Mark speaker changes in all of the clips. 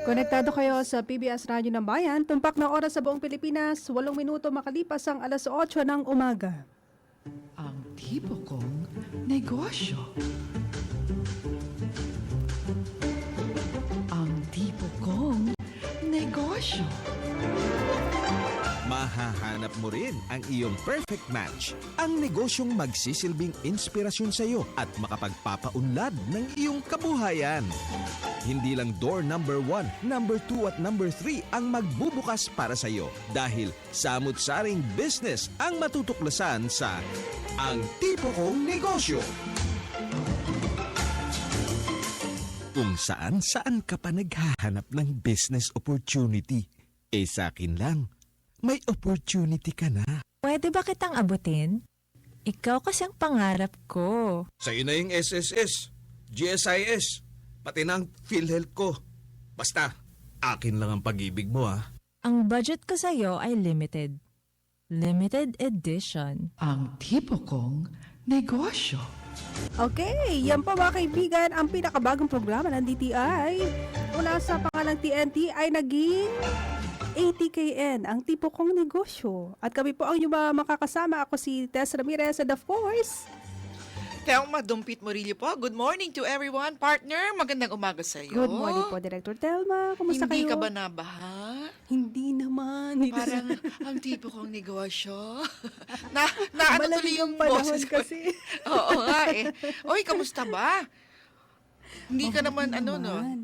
Speaker 1: Konektado kayo sa PBS Radyo ng Bayan. Tumpak na oras sa buong Pilipinas, 8 minuto makalipas ang alas 8 ng umaga.
Speaker 2: Ang tipo kong negosyo. Ang tipo kong negosyo.
Speaker 3: Mahahanap mo rin ang iyong perfect match. Ang negosyong magsisilbing inspirasyon sa iyo at makapagpapaunlad ng iyong kabuhayan. Hindi lang door number 1, number 2 at number 3 ang magbubukas para sa iyo dahil samut-saring business ang matutuklasan sa Ang Tipo Kong Negosyo. Kung saan ka pa naghahanap ng business opportunity, sa akin lang. May opportunity ka na.
Speaker 4: Pwede ba kitang abutin? Ikaw kasi ang pangarap ko.
Speaker 3: Sa'yo na yung SSS, GSIS, pati na ang PhilHealth ko. Basta, akin lang ang pag-ibig mo
Speaker 4: Ang budget ko sa'yo ay limited. Limited edition.
Speaker 2: Ang tipo kong negosyo.
Speaker 1: Okay, yan po mga kaibigan ang pinakabagong programa ng DTI. Mula sa pangalang TNT ay naging ATKN, ang tipo kong negosyo. At kami po ang inyong mga makakasama. Ako si Tess Ramirez and of course,
Speaker 5: Telma Dumpit Murillo po. Good morning to everyone. Partner, magandang umaga sa iyo.
Speaker 1: good morning po, Director Telma. Kumusta
Speaker 5: Hindi
Speaker 1: kayo?
Speaker 5: ka ba nabaha?
Speaker 1: Hindi naman.
Speaker 5: Parang ang tipo kong negosyo. Ano tuloy
Speaker 1: Malamig
Speaker 5: yung
Speaker 1: ang panahon
Speaker 5: boses ko?
Speaker 1: kasi.
Speaker 5: Oo nga eh. Oy, kamusta ba? Hindi ka naman
Speaker 1: hindi
Speaker 5: no?
Speaker 1: naman.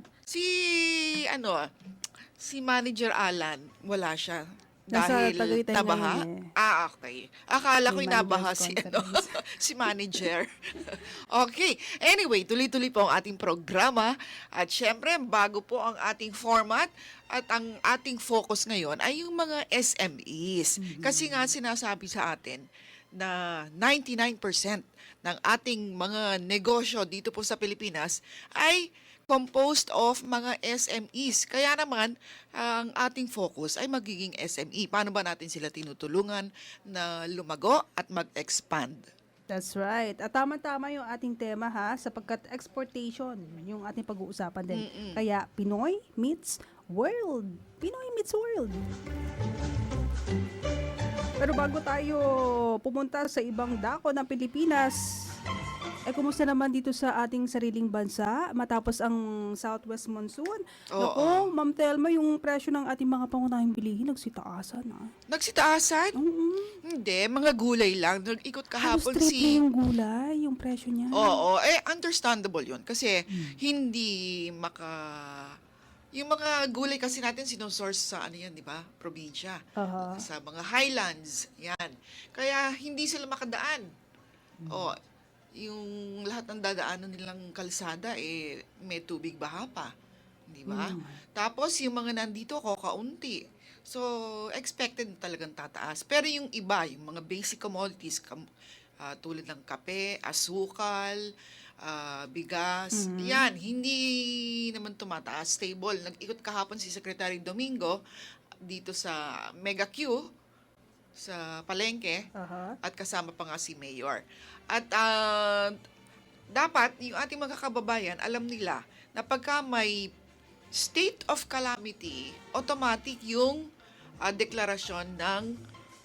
Speaker 5: Si Manager Alan, wala siya.
Speaker 1: Nasa
Speaker 5: Dahil
Speaker 1: Tagaytay
Speaker 5: nabaha?
Speaker 1: ngayon
Speaker 5: Okay. Akala ko
Speaker 1: May
Speaker 5: nabaha
Speaker 1: manager's
Speaker 5: si,
Speaker 1: conference.
Speaker 5: si manager. Okay. Anyway, tuloy-tuloy po ang ating programa. At syempre, bago po ang ating format at ang ating focus ngayon ay yung mga SMEs. Kasi nga sinasabi sa atin na 99% ng ating mga negosyo dito po sa Pilipinas ay composed of mga SMEs. Kaya naman, ang ating focus ay magiging SME. Paano ba natin sila tinutulungan na lumago at mag-expand?
Speaker 1: That's right. At tama-tama yung ating tema sapagkat exportation yung ating pag-uusapan din. Kaya Pinoy meets world. Pinoy meets world. Pero bago tayo pumunta sa ibang dako ng Pilipinas, kumusta naman dito sa ating sariling bansa matapos ang Southwest Monsoon?
Speaker 5: Oo.
Speaker 1: Naku, Ma'am Telma, yung presyo ng ating mga pangunahing bilihin nagsitaasan
Speaker 5: Nagsitaasan? Hindi, mga gulay lang. Nag-ikot
Speaker 1: Halos
Speaker 5: kahapon
Speaker 1: triple yung gulay, yung presyo niya.
Speaker 5: Oo, understandable yun. Kasi hindi yung mga gulay kasi natin sinosource sa ano yan, di ba? Probinsya.
Speaker 1: Aha.
Speaker 5: Sa mga highlands. Yan. Kaya hindi sila makadaan. Yung lahat ng dadaanan nilang kalsada, may tubig baha pa. Di ba? Tapos, yung mga nandito, kaunti. So, expected na talagang tataas. Pero yung iba, yung mga basic commodities, tulad ng kape, asukal, bigas, yan, hindi naman tumataas. Stable. Nag-ikot kahapon si Secretary Domingo dito sa Mega Q, sa Palengke,
Speaker 1: Aha.
Speaker 5: at kasama pa nga si Mayor. At dapat yung ating mga kababayan, alam nila na pagka may state of calamity, automatic yung deklarasyon ng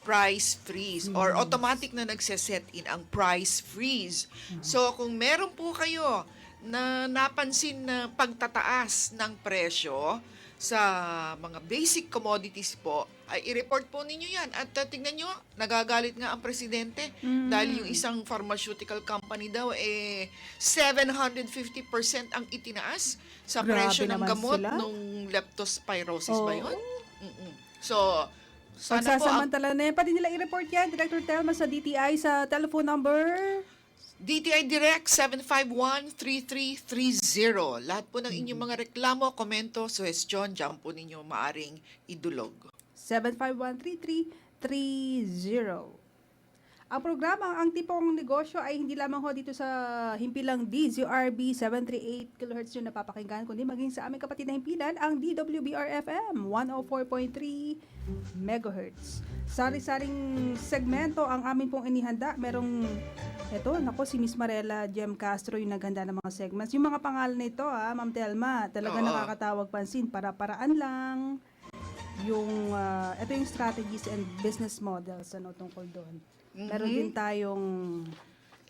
Speaker 5: price freeze or automatic na nagse-set in ang price freeze. So kung meron po kayo na napansin na pagtataas ng presyo sa mga basic commodities po, ay i-report po ninyo yan. At tingnan nyo, nagagalit nga ang presidente dahil yung isang pharmaceutical company daw, 750% ang itinaas sa
Speaker 1: Grabe
Speaker 5: presyo ng
Speaker 1: naman
Speaker 5: gamot
Speaker 1: sila.
Speaker 5: nung leptospirosis ba yun? So, sana po ang
Speaker 1: Pagsasamantala na yan, pwede nila i-report yan, Director Telma, sa DTI sa telephone number.
Speaker 5: DTI Direct 751-3330. Lahat po ng inyong mga reklamo, komento, suhestyon, dyan po ninyo maaring idulog.
Speaker 1: 751-3330. Ang programa, ang tipong negosyo ay hindi lamang ho dito sa himpilang DZRB 738 kHz yung napapakinggan, kundi maging sa aming kapatid na himpilan, ang DWBR-FM 104.3 MHz. Sari-saring segmento ang amin pong inihanda. Merong Eto, nako, si Miss Marela Jem Castro yung naghanda ng mga segments. Yung mga pangalan nito, Ma'am Telma, talaga
Speaker 5: Oo.
Speaker 1: nakakatawag pansin. Para-paraan lang. Yung, ito yung strategies and business models, tungkol doon. Meron din tayong,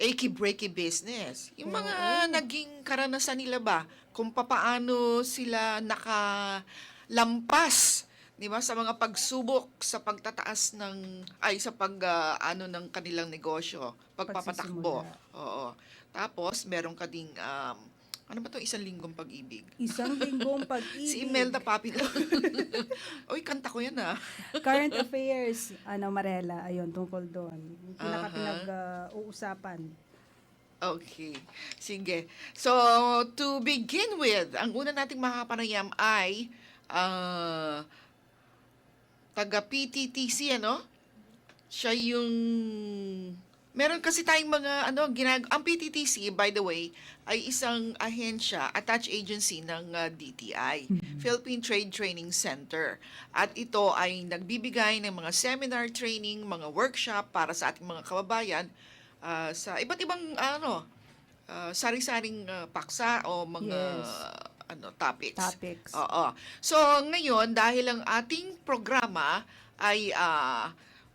Speaker 5: Achy-breaky business. Yung mga naging karanasan nila ba, kung papaano sila nakalampas, di ba, sa mga pagsubok sa pagtataas ng, ay, sa ano ng kanilang negosyo, pagpapatakbo.
Speaker 1: Pagsisimula.
Speaker 5: Oo. Tapos, meron ka ding, ano ba to, isang linggong pag-ibig?
Speaker 1: isang linggong pag-ibig.
Speaker 5: Si Imelda Papilo. Uy, kanta ko yan
Speaker 1: Current affairs, Marela, ayun, tungkol doon. Yung pinag-uusapan.
Speaker 5: Okay. Sige. So, to begin with, ang una nating makapanayam ay taga PTTC, ano? Siya yung meron kasi tayong mga ang PTTC, by the way, ay isang ahensya, attached agency ng DTI, Philippine Trade Training Center. At ito ay nagbibigay ng mga seminar training, mga workshop para sa ating mga kababayan sa iba't ibang sari-saring paksa o mga
Speaker 1: Yes.
Speaker 5: topics. Oo. So ngayon dahil ang ating programa ay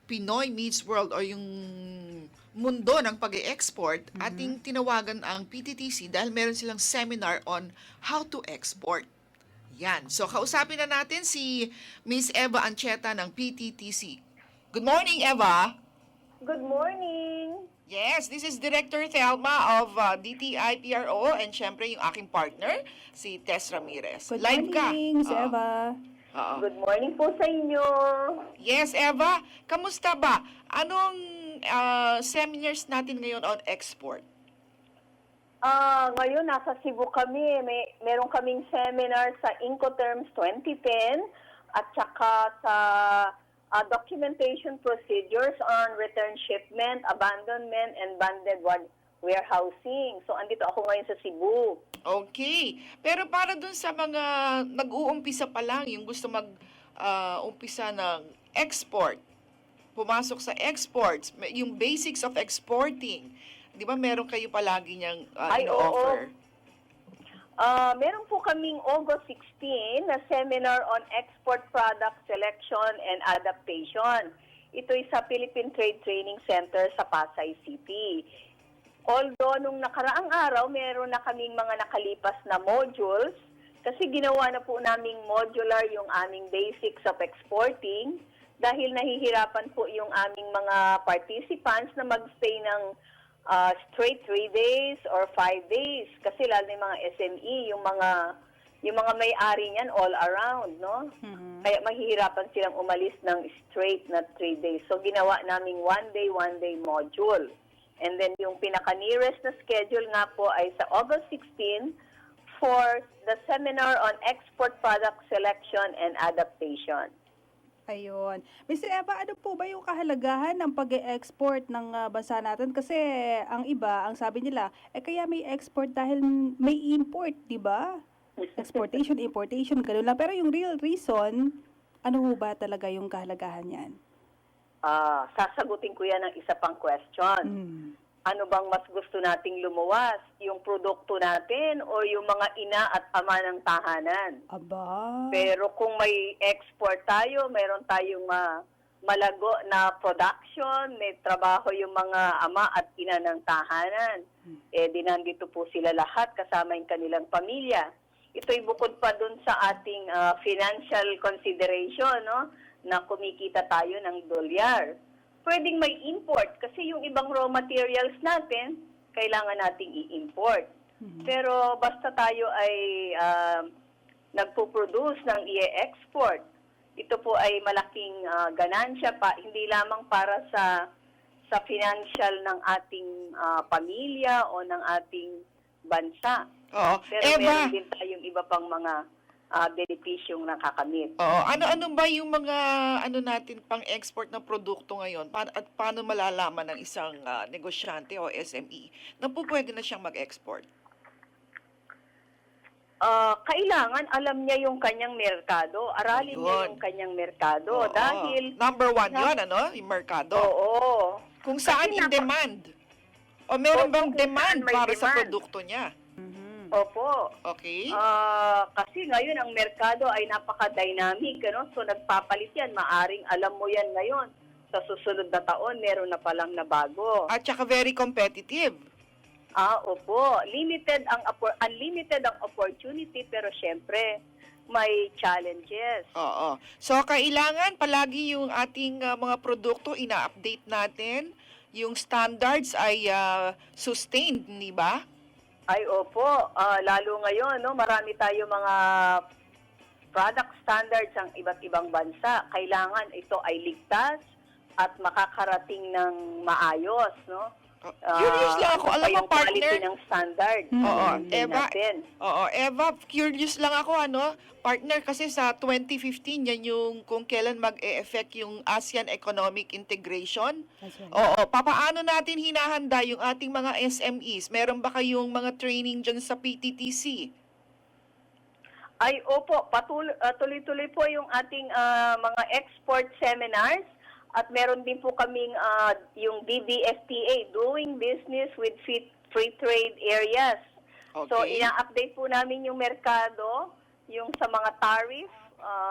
Speaker 5: Pinoy Meets World o yung mundo ng pag-export, ating tinawagan ang PTTC dahil meron silang seminar on how to export. Yan. So kausapin na natin si Miss Eva Ancheta ng PTTC. Good morning, Eva.
Speaker 6: Good morning.
Speaker 5: Yes, this is Director Thelma of DTI PRO and syempre yung aking partner, si Tess Ramirez.
Speaker 1: Good
Speaker 5: Live
Speaker 1: morning, Miss
Speaker 5: Oo.
Speaker 1: Eva.
Speaker 5: Oo.
Speaker 6: Good morning po sa inyo.
Speaker 5: Yes, Eva. Kamusta ba? Anong seminars natin ngayon on export?
Speaker 6: Ngayon nasa Cebu kami. Meron kaming seminar sa Incoterms 2010 at saka sa documentation procedures on return shipment, abandonment, and banded warehousing. So, andito ako ngayon sa Cebu.
Speaker 5: Okay. Pero para dun sa mga nag-uumpisa pa lang, yung gusto mag-umpisa ng export, pumasok sa exports, yung basics of exporting, di ba meron kayo palagi niyang
Speaker 6: Ay,
Speaker 5: ino-offer?
Speaker 6: Meron po kaming August 16 na seminar on export product selection and adaptation. Ito'y sa Philippine Trade Training Center sa Pasay City. Although, nung nakaraang araw, meron na kaming mga nakalipas na modules kasi ginawa na po naming modular yung aming basics of exporting dahil nahihirapan po yung aming mga participants na magstay ng straight 3 days or 5 days kasi lalo yung mga SME, yung mga may-ari niyan all around, no? Kaya mahihirapan silang umalis ng straight na 3 days. So ginawa naming 1 day module. And then yung pinaka-nearest na schedule nga po ay sa August 16 for the seminar on export product selection and adaptation.
Speaker 1: Ayun. Mr. Eva, ano po ba yung kahalagahan ng pag-e-export ng bansa natin? Kasi ang iba, ang sabi nila, kaya may export dahil may import, di ba? Exportation, importation, gano'n lang. Pero yung real reason, ano ho ba talaga yung kahalagahan yan?
Speaker 6: Sasagutin ko yan ng isa pang question. Ano bang mas gusto nating lumuwas? Yung produkto natin o yung mga ina at ama ng tahanan?
Speaker 1: Aba.
Speaker 6: Pero kung may export tayo, meron tayong malago na production, may trabaho yung mga ama at ina ng tahanan. Di nandito po sila lahat kasama yung kanilang pamilya. Ito'y bukod pa dun sa ating financial consideration, no? Na kumikita tayo ng dolyar. Pwedeng may import kasi yung ibang raw materials natin, kailangan nating i-import. Pero basta tayo ay nagpo-produce ng i-export, ito po ay malaking ganansya pa, hindi lamang para sa financial ng ating pamilya o ng ating bansa.
Speaker 5: Oo.
Speaker 6: Pero
Speaker 5: Eva,
Speaker 6: meron din tayong iba pang mga benepisyong nakakamit.
Speaker 5: oo. Ano ba yung mga natin pang-export na produkto ngayon? At paano malalaman ng isang negosyante o SME na po pwede na siyang mag-export?
Speaker 6: Kailangan alam niya yung kanyang merkado. Aralin niya
Speaker 5: Ayun.
Speaker 6: yung kanyang merkado.
Speaker 5: Oo.
Speaker 6: Dahil,
Speaker 5: Number 1 yun, yung merkado.
Speaker 6: oo.
Speaker 5: Kung saan
Speaker 6: Kasi
Speaker 5: in demand. O meron
Speaker 6: Opo,
Speaker 5: bang
Speaker 6: kung
Speaker 5: demand
Speaker 6: saan may
Speaker 5: para sa
Speaker 6: demand.
Speaker 5: produkto niya?
Speaker 6: Opo.
Speaker 5: Okay?
Speaker 6: Kasi ngayon ang merkado ay napaka-dynamic, ano? So nagpapalit yan. Maaring alam mo yan ngayon. Sa susunod na taon, meron na palang nabago.
Speaker 5: At saka very competitive.
Speaker 6: Opo. Unlimited ang opportunity, pero syempre, may challenges.
Speaker 5: Oo. So, kailangan palagi yung ating mga produkto ina-update natin. Yung standards ay sustained, di ba?
Speaker 6: Ay, opo. Lalo ngayon, no, marami tayo mga product standards ang iba't ibang bansa. Kailangan ito ay ligtas at makakarating ng maayos, no?
Speaker 5: Curious lang ako. Alam mo,
Speaker 6: yung quality
Speaker 5: partner.
Speaker 6: ng standard.
Speaker 5: Oo,
Speaker 6: Hindi
Speaker 5: Eva.
Speaker 6: natin.
Speaker 5: Oo, Eva, curious lang ako, partner, kasi sa 2015, yan yung kung kailan mag-e-effect yung ASEAN Economic Integration.
Speaker 1: That's right.
Speaker 5: Oo, papaano natin hinahanda yung ating mga SMEs? Meron ba kayong mga training dyan sa PTTC?
Speaker 6: Ay, opo. Tuloy-tuloy po yung ating mga export seminars. At meron din po kaming yung DBFTA, Doing Business with Free Trade Areas. So,
Speaker 5: Okay.
Speaker 6: ina-update po namin yung merkado, yung sa mga tariff,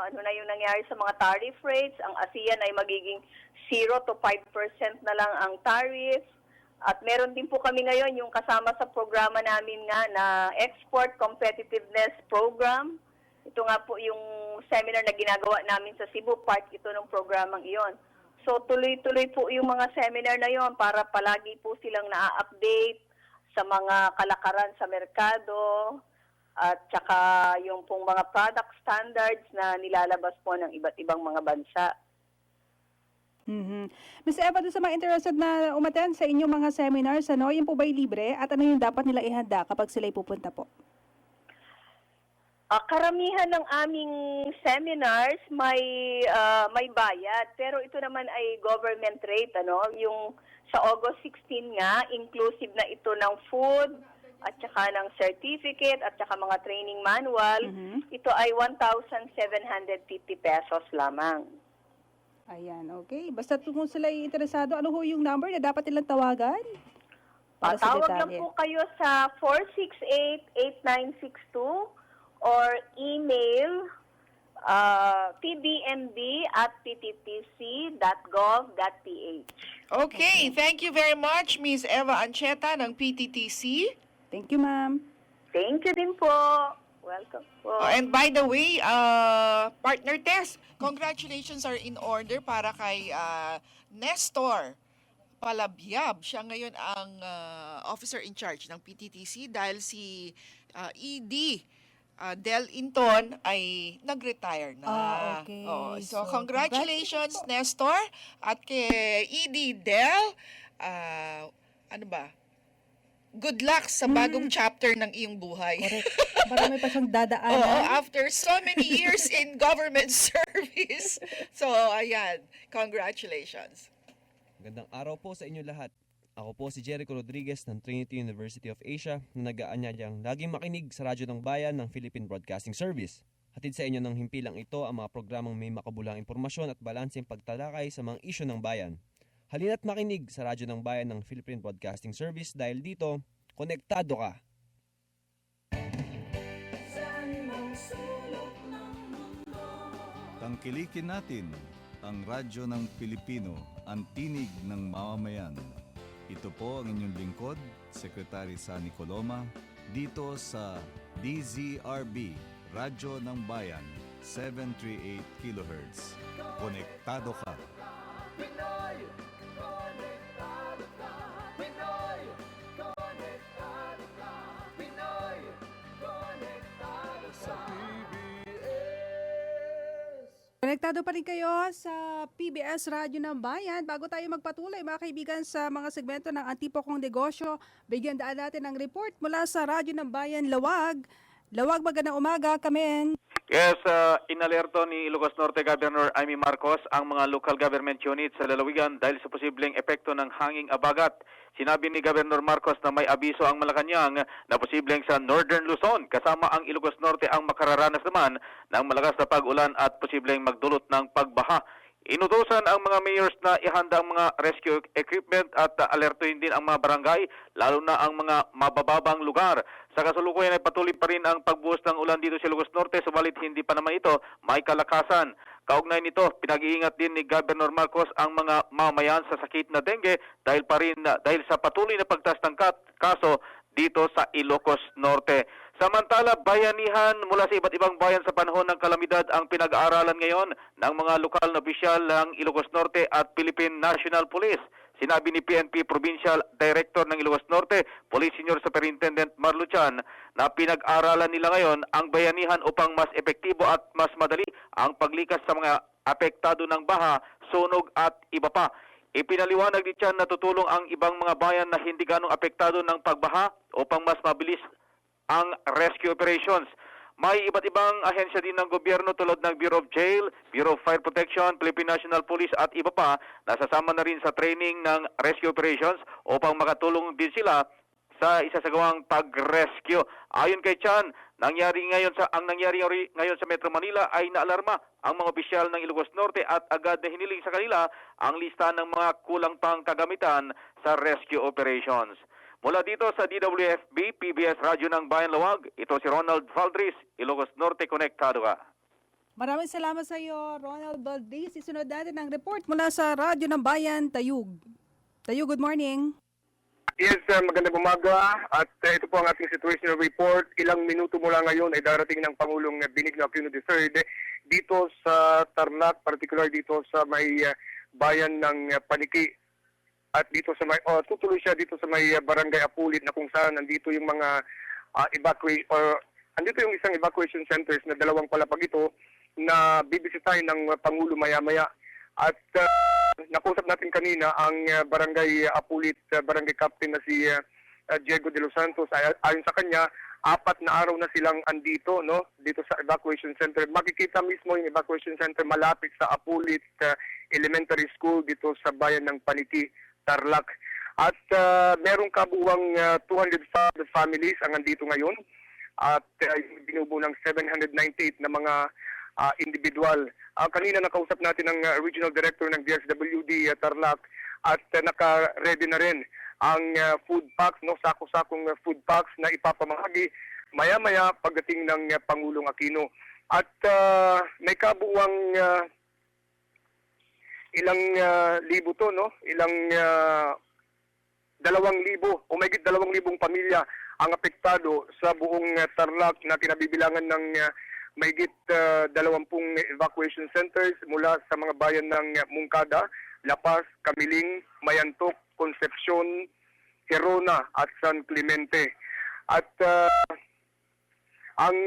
Speaker 6: ano na yung nangyari sa mga tariff rates. Ang ASEAN ay magiging 0 to 5% na lang ang tariff. At meron din po kami ngayon yung kasama sa programa namin nga na Export Competitiveness Program. Ito nga po yung seminar na ginagawa namin sa Cebu, part ito ng programang iyon. So tuloy-tuloy po yung mga seminar na yon para palagi po silang na-update sa mga kalakaran sa merkado at saka yung pong mga product standards na nilalabas po ng iba't ibang mga bansa.
Speaker 1: Ms. Eva, doon sa mga interested na umattend sa inyong mga seminars, yun po ba'y libre? At ano yung dapat nila ihanda kapag sila'y pupunta po?
Speaker 6: Karamihan ng aming seminars may bayad, pero ito naman ay government rate, yung sa August 16 nga, inclusive na ito ng food at saka ng certificate at saka mga training manual. Ito ay 1,750 pesos lamang.
Speaker 1: Ayan, okay. Basta kung sila'y interesado, ano ho yung number na dapat nilang tawagan? Para sa
Speaker 6: Tawag lang
Speaker 1: detalye.
Speaker 6: po kayo sa 468-8962 or email pbmd@pttc.gov.ph.
Speaker 5: Okay, thank you very much, Ms. Eva Ancheta ng PTTC.
Speaker 1: Thank you, ma'am.
Speaker 6: Thank you din po. Welcome po.
Speaker 5: And by the way, partner Tess, congratulations are in order para kay Nestor Palabyab. Siya ngayon ang officer in charge ng PTTC dahil si ED Del Inton ay nag-retire na.
Speaker 1: Okay.
Speaker 5: Oo, so,
Speaker 1: So,
Speaker 5: congratulations, Nestor. At kay ED Del, good luck sa bagong chapter ng iyong buhay.
Speaker 1: Correct. Baka may pa siyang
Speaker 5: Oo,
Speaker 1: dadaanan.
Speaker 5: after so many years in government service. So, ayan, congratulations.
Speaker 7: Magandang araw po sa inyo lahat. Ako po si Jericho Rodriguez ng Trinity University of Asia na nag-aanyayang laging makinig sa Radyo ng Bayan ng Philippine Broadcasting Service. Hatid sa inyo ng himpilang ito ang mga programang may makabulang impormasyon at balanseng pagtalakay sa mga isyu ng bayan. Halina't makinig sa Radyo ng Bayan ng Philippine Broadcasting Service dahil dito, konektado ka!
Speaker 8: Tangkilikin natin ang radyo ng Pilipino, ang tinig ng mamamayan. Ito po ang inyong lingkod, Secretary Sunny Coloma, dito sa DZRB, Radyo ng Bayan, 738 kHz. Konektado ka!
Speaker 1: Konektado pa rin kayo sa PBS Radyo ng Bayan. Bago tayo magpatuloy, mga kaibigan, sa mga segmento ng Antipokong Negosyo, bigyan daan natin ng report mula sa Radyo ng Bayan, Lawag. Lawag, magandang umaga, kami.
Speaker 9: Yes, inalerto ni Ilocos Norte Governor Amy Marcos ang mga local government units sa lalawigan dahil sa posibleng epekto ng hanging abagat. Sinabi ni Governor Marcos na may abiso ang Malacanang na posibleng sa Northern Luzon kasama ang Ilocos Norte ang makararanas naman ng malakas na pag-ulan at posibleng magdulot ng pagbaha. Inutusan ang mga mayors na ihanda ang mga rescue equipment at alertuhin din ang mga barangay, lalo na ang mga mabababang lugar. Sa kasalukuyan ay patuloy pa rin ang pagbuhos ng ulan dito sa Ilocos Norte, subalit hindi pa naman ito may kalakasan. Kaugnay nito, pinag-iingat din ni Governor Marcos ang mga mamayan sa sakit na dengue dahil sa patuloy na pagtaas ng kaso dito sa Ilocos Norte. Samantala, bayanihan mula sa iba't ibang bayan sa panahon ng kalamidad ang pinag-aaralan ngayon ng mga lokal na opisyal ng Ilocos Norte at Philippine National Police. Sinabi ni PNP Provincial Director ng Ilocos Norte, Police Senior Superintendent Marluchan, na pinag-aralan nila ngayon ang bayanihan upang mas epektibo at mas madali ang paglikas sa mga apektado ng baha, sunog at iba pa. Ipinaliwanag ni Chan na tutulong ang ibang mga bayan na hindi ganong apektado ng pagbaha upang mas mabilis ang rescue operations. May iba't ibang ahensya din ng gobyerno tulad ng Bureau of Jail, Bureau of Fire Protection, Philippine National Police at iba pa na sasama na rin sa training ng rescue operations upang makatulong din sila sa isasagawang pag-rescue. Ayon kay Chan, ang nangyari ngayon sa Metro Manila ay naalarma ang mga opisyal ng Ilocos Norte at agad na hiniling sa kanila ang lista ng mga kulang pang kagamitan sa rescue operations. Mula dito sa DWFB, PBS Radyo ng Bayan Lawag, ito si Ronald Valdris, Ilocos Norte Konektado ka.
Speaker 1: Maraming salamat sa iyo, Ronald Valdez. Isunod natin ang report mula sa Radyo ng Bayan, Tayug. Tayug, good morning.
Speaker 10: Yes, magandang umaga at ito po ang ating situational report. Ilang minuto mula ngayon ay darating ng Pangulong Benigno Aquino III dito sa Tarlac, particular dito sa may bayan ng Paniki. At dito sa may tutuloy siya dito sa may Barangay Apulit na kung saan nandito yung mga andito yung isang evacuation centers na dalawang palapag ito na bibisitahin ng Pangulo maya-maya. At nakusap natin kanina ang Barangay Apulit, Barangay Captain na si Diego de los Santos. Ayon sa kanya, 4 na araw na silang andito, no, dito sa evacuation center. Makikita mismo yung evacuation center malapit sa Apulit Elementary School dito sa bayan ng Paniki, Tarlac. At merong kabuuang 205 families ang andito ngayon at binubuo ng 798 na mga individual. Kanina nakausap natin ang Regional Director ng DSWD Tarlac at naka-ready na rin ang food packs, no, sako-sakong food packs na ipapamahagi maya-maya pagdating ng Pangulong Aquino. At may kabuuang ilang libo to, no? Ilang 2,000 o mahigit 2,000 pamilya ang apektado sa buong Tarlac na kinabibilangan ng mahigit 20 evacuation centers mula sa mga bayan ng Mungkada, La Paz, Camiling, Mayantok, Concepcion, Gerona at San Clemente. At ang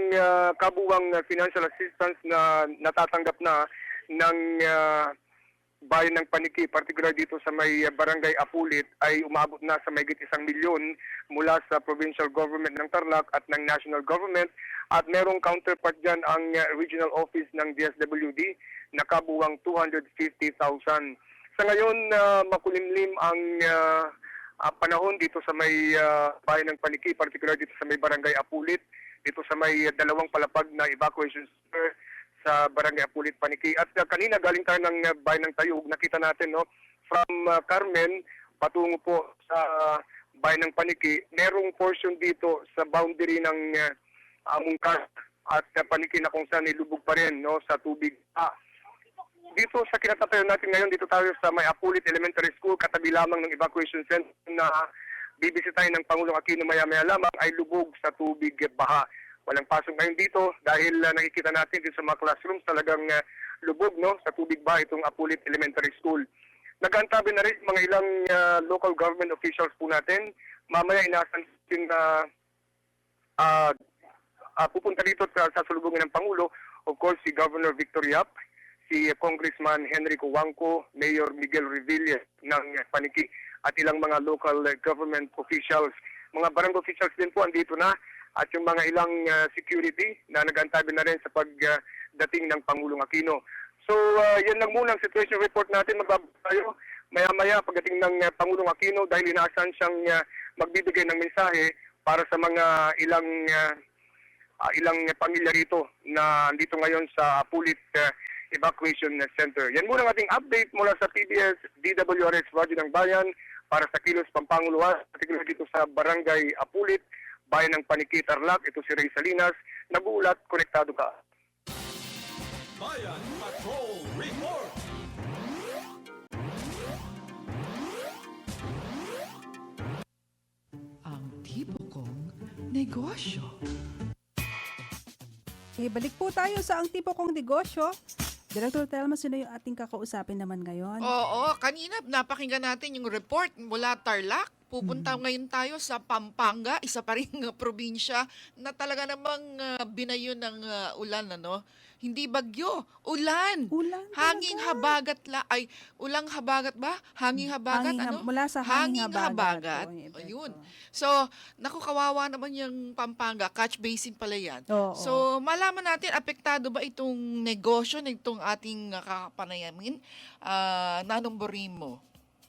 Speaker 10: kabuuang financial assistance na natatanggap na ng bayan ng Paniki, particular dito sa may Barangay Apulit, ay umabot na sa mahigit 1 milyon mula sa provincial government ng Tarlac at ng national government. At merong counterpart dyan ang regional office ng DSWD na kabuwang 250,000. Sa ngayon, makulimlim ang panahon dito sa may bayan ng Paniki, particular dito sa may Barangay Apulit, dito sa may 2 palapag na evacuation center sa Barangay Apulit, Paniki. At kanina galing tayo ng bayan ng Tayug, nakita natin, no, from Carmen patungo po sa bayan ng Paniki, merong portion dito sa boundary ng Mungkas at Paniki na kung saan nilubog pa rin, no, sa tubig. Dito sa kinatatayo natin ngayon, dito tayo sa may Apulit Elementary School, katabi lamang ng evacuation center na bibisitahin ng Pangulong Aquino maya-maya lamang ay lubog sa tubig baha. Walang pasok ngayon dito dahil nakikita natin dito sa mga classrooms talagang lubog, no, sa tubig ba itong Apulit Elementary School. Nag-aantabi na rin mga ilang local government officials po natin. Mamaya inaasahan na pupunta dito sa salubungin ng Pangulo, of course si Governor Victor Yap, si Congressman Henrico Wangco, Mayor Miguel Revilla ng Paniki at ilang mga local government officials. Mga barangay officials din po andito na at yung mga ilang security na nag-aantabi na rin sa pagdating ng Pangulong Aquino. So, yan lang muna ang situation report natin. Magbabalik tayo maya-maya pagdating ng Pangulong Aquino dahil inaasahan siyang magbibigay ng mensahe para sa mga ilang pamilya rito na dito ngayon sa Apulit Evacuation Center. Yan muna ang ating update mula sa PBS DWRX Radyo ng Bayan para sa Kilos Pampanguluan, particular dito sa Barangay Apulit, Bayan ng Paniki, Tarlac. Ito si Ray Salinas. Nag-uulat, konektado ka.
Speaker 3: Bayan Patrol Report!
Speaker 2: Ang tipo kong negosyo.
Speaker 1: Balik po tayo sa ang tipo kong negosyo. Director Telma, sino yung ating kakausapin naman ngayon?
Speaker 5: Oo, kanina napakinggan natin yung report mula Tarlac. Pupunta ngayon tayo sa Pampanga, isa pa ring probinsya na talaga namang binayo ng ulan, ano? Hindi bagyo, ulan.
Speaker 1: Ulan
Speaker 5: Hanging habagat ulang habagat ba? Hanging habagat, ano?
Speaker 1: Mula sa hanging habagat.
Speaker 5: habagat. Ayun. So, naku, kawawa naman yung Pampanga, catch basin pala yan.
Speaker 1: Oo.
Speaker 5: So, malaman natin, apektado ba itong negosyo, itong ating kakapanayamin? Nanumbori mo.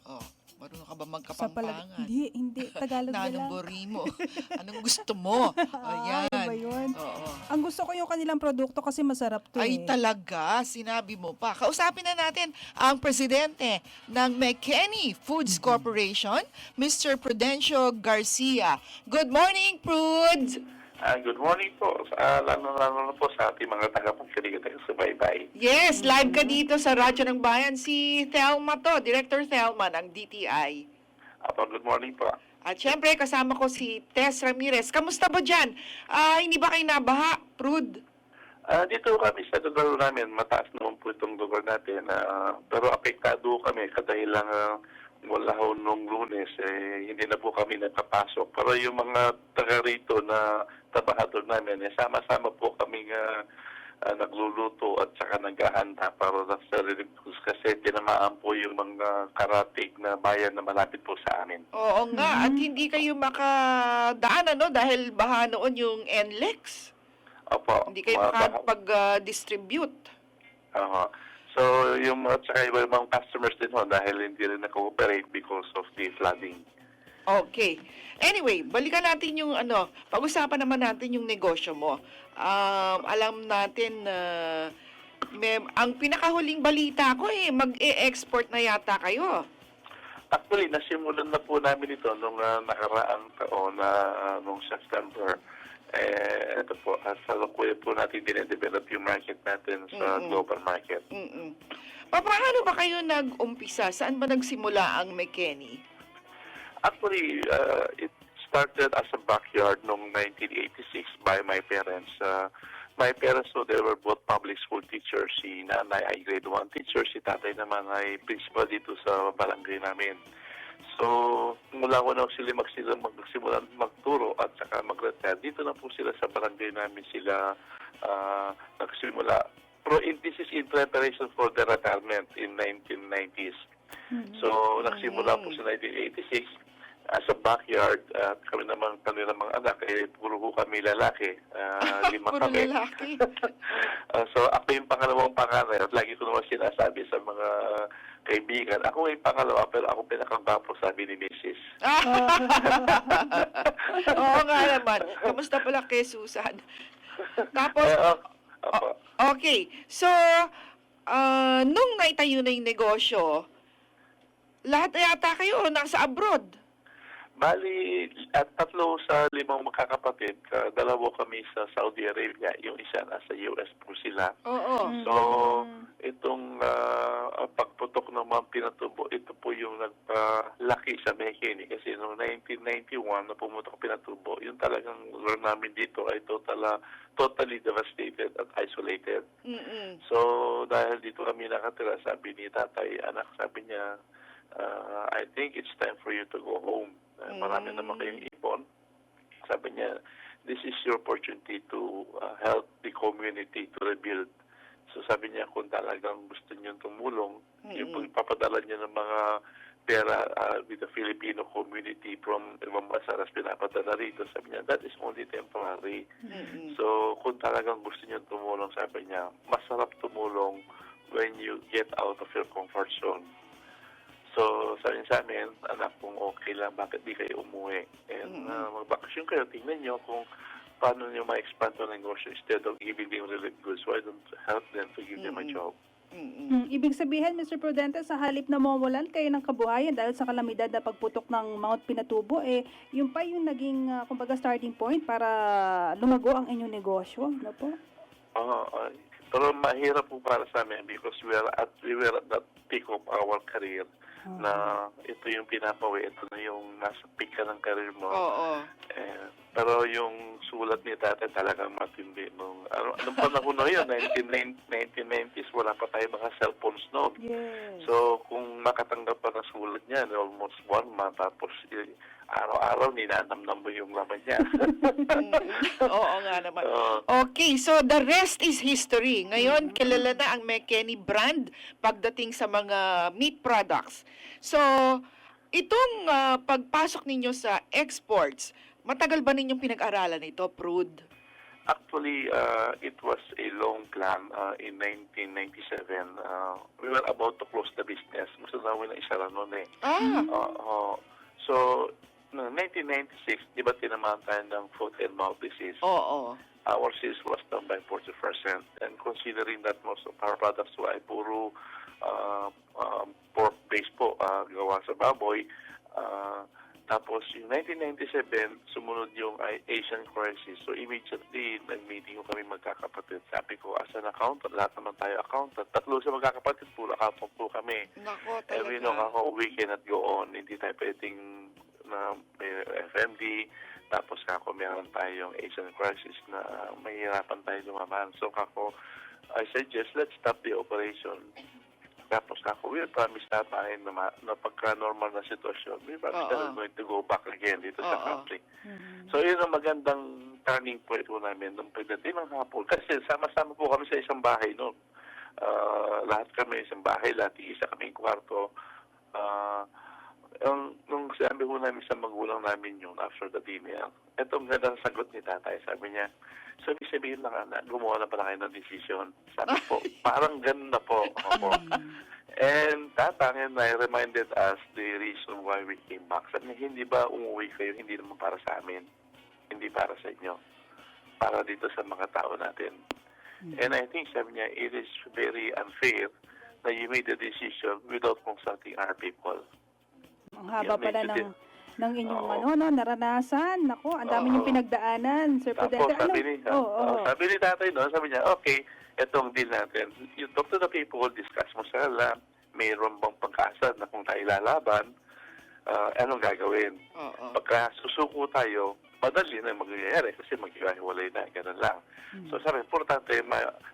Speaker 5: Oh, marunong ka ba magkapampangan?
Speaker 1: Hindi. Tagalog na lang.
Speaker 5: Nanumbori mo. Anong gusto mo? Ayan.
Speaker 1: Ano ba yun?
Speaker 5: Oo.
Speaker 1: Ang gusto ko yung kanilang produkto kasi masarap to
Speaker 5: Ay talaga, sinabi mo pa. Kausapin na natin ang presidente ng McKinney Foods Corporation, Mr. Prudencio Garcia. Good morning, Prud!
Speaker 11: Good morning po. Lalo na po sa ating mga tagapagkinig at taga-subaybay.
Speaker 5: Yes, live ka dito sa Radyo ng Bayan. Si Thelma to, Director Thelma ng DTI.
Speaker 11: Good morning po.
Speaker 5: At syempre, kasama ko si Tess Ramirez. Kamusta ba dyan? Hindi ba kayo nabaha, Prud?
Speaker 11: Dito kami sa lugar namin, mataas naman po itong lugar natin. Pero apektado kami kadahil lang mula ho nung Lunes, hindi na po kami nakapasok. Pero yung mga taga rito na trabahador namin, sama-sama po kami nagluluto at saka naghahanda para sa relief kasi tinamaan po yung mga karatig na bayan na malapit po sa amin.
Speaker 5: Oo nga, at hindi kayo makadaan, ano, dahil baha noon yung NLEX.
Speaker 11: Opo.
Speaker 5: Hindi kayo makapag-distribute.
Speaker 11: So, yung saka yung mga customers din ho dahil hindi rin na-cooperate because of the flooding.
Speaker 5: Okay. Anyway, balikan natin yung pag-usapan naman natin yung negosyo mo. Alam natin na ang pinakahuling balita ko mag-e-export na yata kayo.
Speaker 11: Actually, nasimulan na po namin ito nung nakaraang taon nung September. Ito po, sa lukuya po natin din-develop yung market natin sa global market.
Speaker 5: Paano ba kayo nag-umpisa? Saan ba nagsimula ang McKinney?
Speaker 11: Actually, it started as a backyard noong 1986 by my parents. My parents, so they were both public school teachers. Si nanay ay grade 1 teacher, si tatay naman ay principal dito sa barangay namin. So, mula ko na sila magsimula magturo at saka mag-retire. Dito na po sila sa barangay namin sila nagsimula. Pero this is in preparation for the retirement in 1990s. So, nagsimula po sa 1986 as a backyard. Kami namang kanilang mga anak, puro ko kami lalaki. 5 kami.
Speaker 5: Lalaki.
Speaker 11: So, ako yung pangalawang panganay at lagi ko naman sinasabi sa mga kaibigan, ako yung pangalawa pero ako pinakagwapo, sabi ni Mrs.
Speaker 5: Oo nga naman. Kamusta pala kay Susan? Tapos, okay. So, nung naitayo na yung negosyo, lahat yata kayo nasa abroad.
Speaker 11: Bali, at 3 sa 5 magkakapatid, 2 kami sa Saudi Arabia, yung isa nasa US po sila.
Speaker 5: Oo.
Speaker 11: So, itong pagputok ng mga pinatubo, ito po yung nagpalaki sa McKinney. Kasi noong 1991 na pumutok pinatubo, yung talagang lugar namin dito ay totally devastated at isolated. So, dahil dito kami nakatira, sabi ni tatay, anak, sabi niya, I think it's time for you to go home. Marami naman kayong ipon. Sabi niya, this is your opportunity to help the community to rebuild. So sabi niya, kung talagang gusto niyo tumulong, yung pagpapadala niya ng mga pera with the Filipino community from ibang bansa na pinapadala rito, sabi niya, that is only temporary. So kung talagang gusto niyo tumulong, sabi niya, masarap tumulong when you get out of your comfort zone. So, sabi sa amin, anak, kung okay lang, bakit di kayo umuwi? And magbakasyon kayo, tingnan nyo kung paano nyo ma-expand to negosyo instead of giving them relief goods. Why don't help them to give them a job?
Speaker 1: Ibig sabihin, Mr. Prudente, sa halip na mawalan kayo ng kabuhayan dahil sa kalamidad na pagputok ng Mount Pinatubo, yung pa yung naging, kumbaga, starting point para lumago ang inyong negosyo, ano po?
Speaker 11: Pero mahirap po para sa amin because we were at that peak of our career na ito yung pinapawi, ito na yung nasa peak ka ng career mo. Pero yung sulat ni tatay talagang matindi. Anong panahon na yun? 1990s, wala pa tayo mga cellphones noon.
Speaker 1: Yes.
Speaker 11: So, kung makatanggap pa ng sulat niya, almost 1 month, tapos araw-araw ninanamnam mo yung laman niya.
Speaker 5: Oo nga naman. Okay, so the rest is history. Ngayon, kilala na ang McKinney brand pagdating sa mga meat products. So, itong pagpasok ninyo sa exports, matagal ba ninyong pinag-aralan ito, Prud?
Speaker 11: Actually, it was a long plan in 1997. We were about to close the business. Gusto namin na isara noon eh. So, no, 1996, di ba tinamaan tayo ng foot and mouth disease? Our sales was down by 40%. And considering that most of our products ay puro pork-based po, gawa sa baboy, tapos yung 1997, sumunod yung Asian crisis. So immediately, nag-meeting ko kami magkakapatid. Sabi ko, as an accountant, lahat naman tayo accountant. 3 sa magkakapatid, puro accountant po kami.
Speaker 5: Nako,
Speaker 11: And we know kako, we cannot go on. Hindi tayo pwedeng na FMD. Tapos kako, meron tayong Asian crisis na mahirapan tayo lumaban. So kako, I suggest, let's stop the operation. Tapos ako, we promise na tayo na pagka-normal na sitwasyon, we promise na we're going to go back again dito sa country. So yun ang magandang turning point po namin nung pagdating ng hapon. Kasi sama-sama po kami sa isang bahay noon. Lahat kami isang bahay, lahat isa kaming kwarto. Nung sabi ko namin sa magulang namin yun after the dinner, etong gandang sagot ni tatay, sabi niya, sabihin lang na gumawa na pala kayo ng decision. Sabi po, parang ganun na po. And tatang and I reminded us the reason why we came back. Sabi niya, hindi ba umuwi kayo, hindi naman para sa amin, hindi para sa inyo, para dito sa mga tao natin. And I think, sabi niya, it is very unfair that you made the decision without consulting our people.
Speaker 1: Ang haba pala ng inyong naranasan. Nako, ang dami niyong pinagdaanan, Sir Prudente.
Speaker 11: Sabi ni tatay noon, sabi niya, okay, etong deal natin. You talk to the people, discuss mo sa kanila, mayroon bang pagkasa na kung tayo lalaban, anong gagawin? Pagka susuko tayo, madali na magyayari kasi maghiwalay na, ganun lang. So sabi, importante,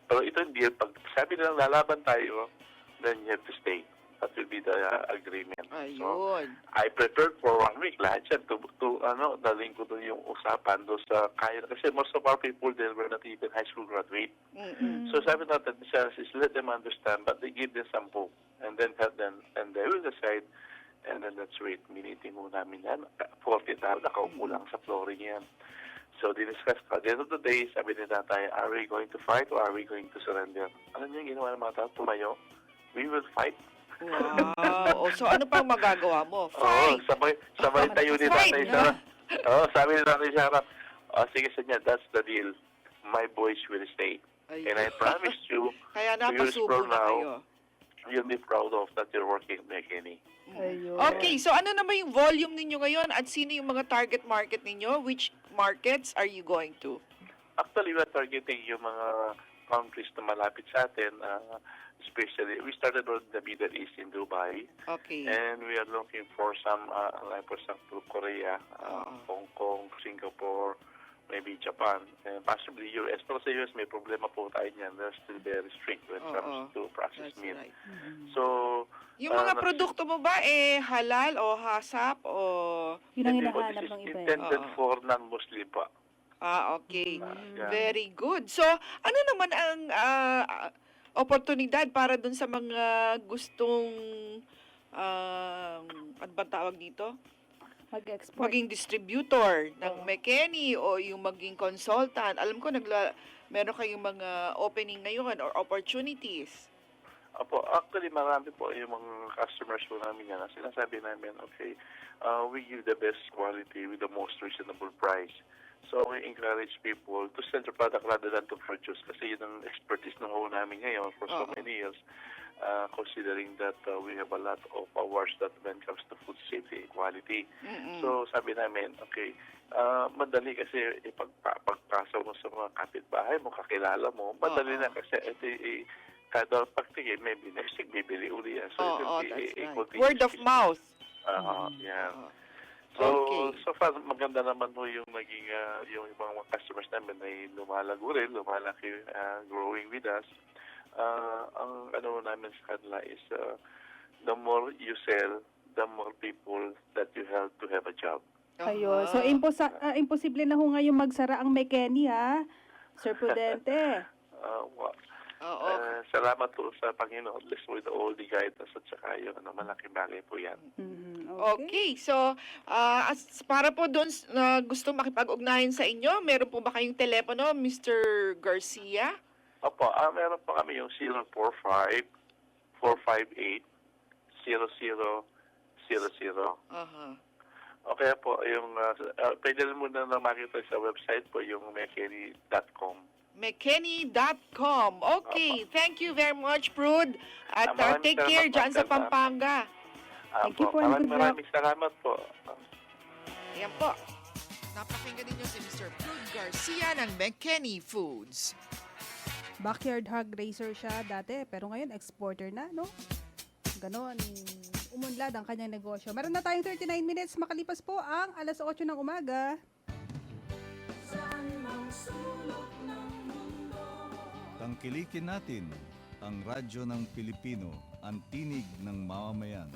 Speaker 11: pero ito hindi, pag sabi nilang lalaban tayo, then you have to stay. That will be the agreement.
Speaker 5: Ayun.
Speaker 11: So, I prepared for 1 week lahat yan daling ko doon yung usapan doon sa kaya. Kasi most of our people there were not even high school graduate. So sabi natin, is let them understand, but they give them some hope. And then help them, and they will decide, and then that's it. Miniting mo namin yan. 40 tao, nakaupo lang sa flooring yan. So, diniscuss ka. At the end of the day, sabi ni tatay, are we going to fight or are we going to surrender? Ano yung ginawa ng mga tao? Tumayo. We will fight.
Speaker 5: Wow. So, ano pang magagawa mo? Fight!
Speaker 11: Sabay tayo ni tatay Sarah. Sabi ni tatay Sarah, sige sa niya, that's the deal. My boys will stay. And I promise you,
Speaker 5: kaya
Speaker 11: 2 years
Speaker 5: napasubo
Speaker 11: from
Speaker 5: na
Speaker 11: now,
Speaker 5: kayo.
Speaker 11: you'll be proud of that you're working in McKinney.
Speaker 5: Okay, so ano naman yung volume ninyo ngayon at sino yung mga target market ninyo? Which markets are you going to?
Speaker 11: Actually, we're targeting yung mga countries na malapit sa atin, especially, we started on the Middle East in Dubai.
Speaker 5: Okay.
Speaker 11: And we are looking for some, like for example, Korea, Hong Kong, Singapore, maybe Japan, and possibly US. Pero sa US, may problema po tayo niyan. They're still very strict when it comes to processed meat.
Speaker 5: Right.
Speaker 11: So,
Speaker 5: yung mga produkto mo ba, halal o hasap o...
Speaker 1: Yun ang
Speaker 11: hindi po,
Speaker 1: hinahanap
Speaker 11: this
Speaker 1: ng
Speaker 11: is
Speaker 1: iba.
Speaker 11: intended for non-Muslim pa.
Speaker 5: Okay.
Speaker 11: Yeah.
Speaker 5: Very good. So, ano naman ang oportunidad para dun sa mga gustong ano ba tawag dito?
Speaker 1: Mag-export.
Speaker 5: Maging distributor ng McKinney o yung maging consultant. Alam ko meron kayong mga opening ngayon or opportunities.
Speaker 11: Apo, actually marami po yung mga customers po namin yan. Sinasabi namin, okay, we give the best quality with the most reasonable price. So we encourage people to sell the product rather than to produce kasi yun ang expertise ng ho namin ngayon for so many years. Considering that we have a lot of awards that when it comes to food safety and quality. So sabi namin, okay, madali kasi pagpasok mo sa mga kapitbahay mo, kakilala mo, madali na kasi kada pagtingin, maybe next week bibili uli yan. So it will be a continuous
Speaker 5: Word of
Speaker 11: business.
Speaker 5: mouth.
Speaker 11: Yeah.
Speaker 5: Okay.
Speaker 11: So far, maganda naman po yung naging, yung mga customers namin ay lumalago rin, lumalaki, growing with us. Ang ano namin sa kanila is the more you sell, the more people that you help to have a job.
Speaker 1: Ayun. So, imposible na ho ngayon magsara ang McKenny, ha? Sir Prudente.
Speaker 11: Salamat po sa Panginoon, at least with all the guidance at saka yung malaking bagay po yan.
Speaker 5: Okay. So, para po doon gusto makipag-ugnayan sa inyo, meron po ba kayong telepono, Mr. Garcia?
Speaker 11: Opo, meron po kami yung 045-458-0000. Okay po, yung pwede rin muna na makita sa website po yung mckenny.com.
Speaker 5: mckenny.com. Okay, thank you very much, Prud. At take care dyan sa Pampanga.
Speaker 1: Thank you po and good luck.
Speaker 11: Maraming salamat po.
Speaker 5: Ayan po. Napakinggan ninyo si Mr. Prud Garcia ng McKenny Foods.
Speaker 1: Backyard hog racer siya dati, pero ngayon exporter na, no? Ganon. Umunlad ang kanyang negosyo. Meron na tayong 39 minutes. Makalipas po ang alas 8 ng umaga.
Speaker 8: Tangkilikin natin ang radyo ng Pilipino, ang tinig ng mamamayan.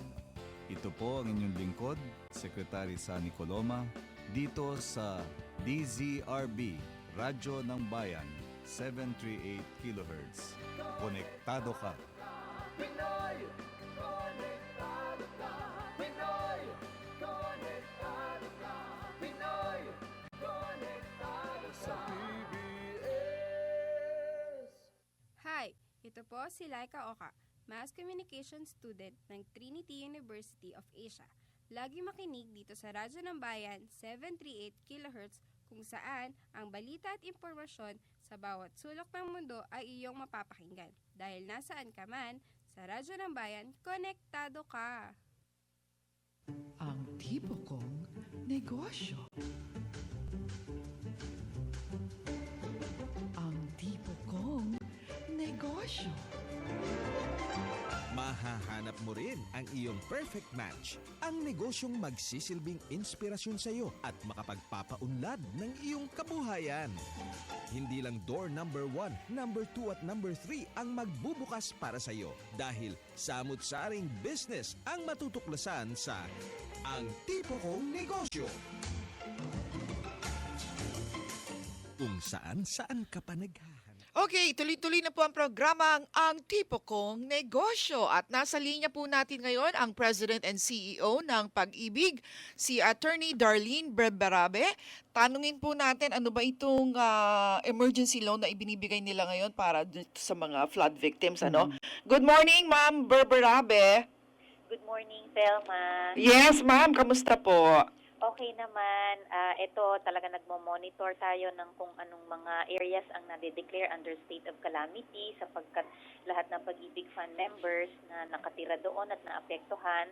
Speaker 8: Ito po ang inyong lingkod, Secretary Sani Coloma, dito sa DZRB, Radyo ng Bayan, 738 kHz. Konektado ka.
Speaker 12: Pinoy! Konektado ka! Pinoy! Konektado ka! Pinoy! Konektado sa PBS!
Speaker 13: Hi! Ito po si Laika Oka, Mass Communication Student ng Trinity University of Asia. Lagi makinig dito sa Radyo ng Bayan, 738 kHz, kung saan ang balita at impormasyon sa bawat sulok ng mundo ay iyong mapapakinggan. Dahil nasaan ka man, sa Radyo ng Bayan, konektado ka!
Speaker 2: Ang tipo kong negosyo. Ang tipo kong negosyo.
Speaker 3: Mahahanap mo rin ang iyong perfect match, ang negosyong magsisilbing inspirasyon sa iyo at makapagpapaunlad ng iyong kabuhayan. Hindi lang door number 1, number 2 at number 3 ang magbubukas para sa iyo dahil samut-saring business ang matutuklasan sa Ang Tipo Kong Negosyo. Kung saan ka pa naghahanap.
Speaker 5: Okay, tuloy-tuloy na po ang programa ang Tipo Kong Negosyo. At nasa linya po natin ngayon ang President and CEO ng Pag-ibig, si Attorney Darlene Berberabe. Tanungin po natin ano ba itong emergency loan na ibinibigay nila ngayon para sa mga flood victims. Ano? Good morning, Ma'am Berberabe.
Speaker 14: Good morning, Thelma.
Speaker 5: Yes, ma'am. Kamusta po?
Speaker 14: Okay naman. Ito talaga nagmo-monitor tayo ng kung anong mga areas ang nade-declare under state of calamity sapagkat lahat ng Pag-ibig Fund members na nakatira doon at naapektuhan,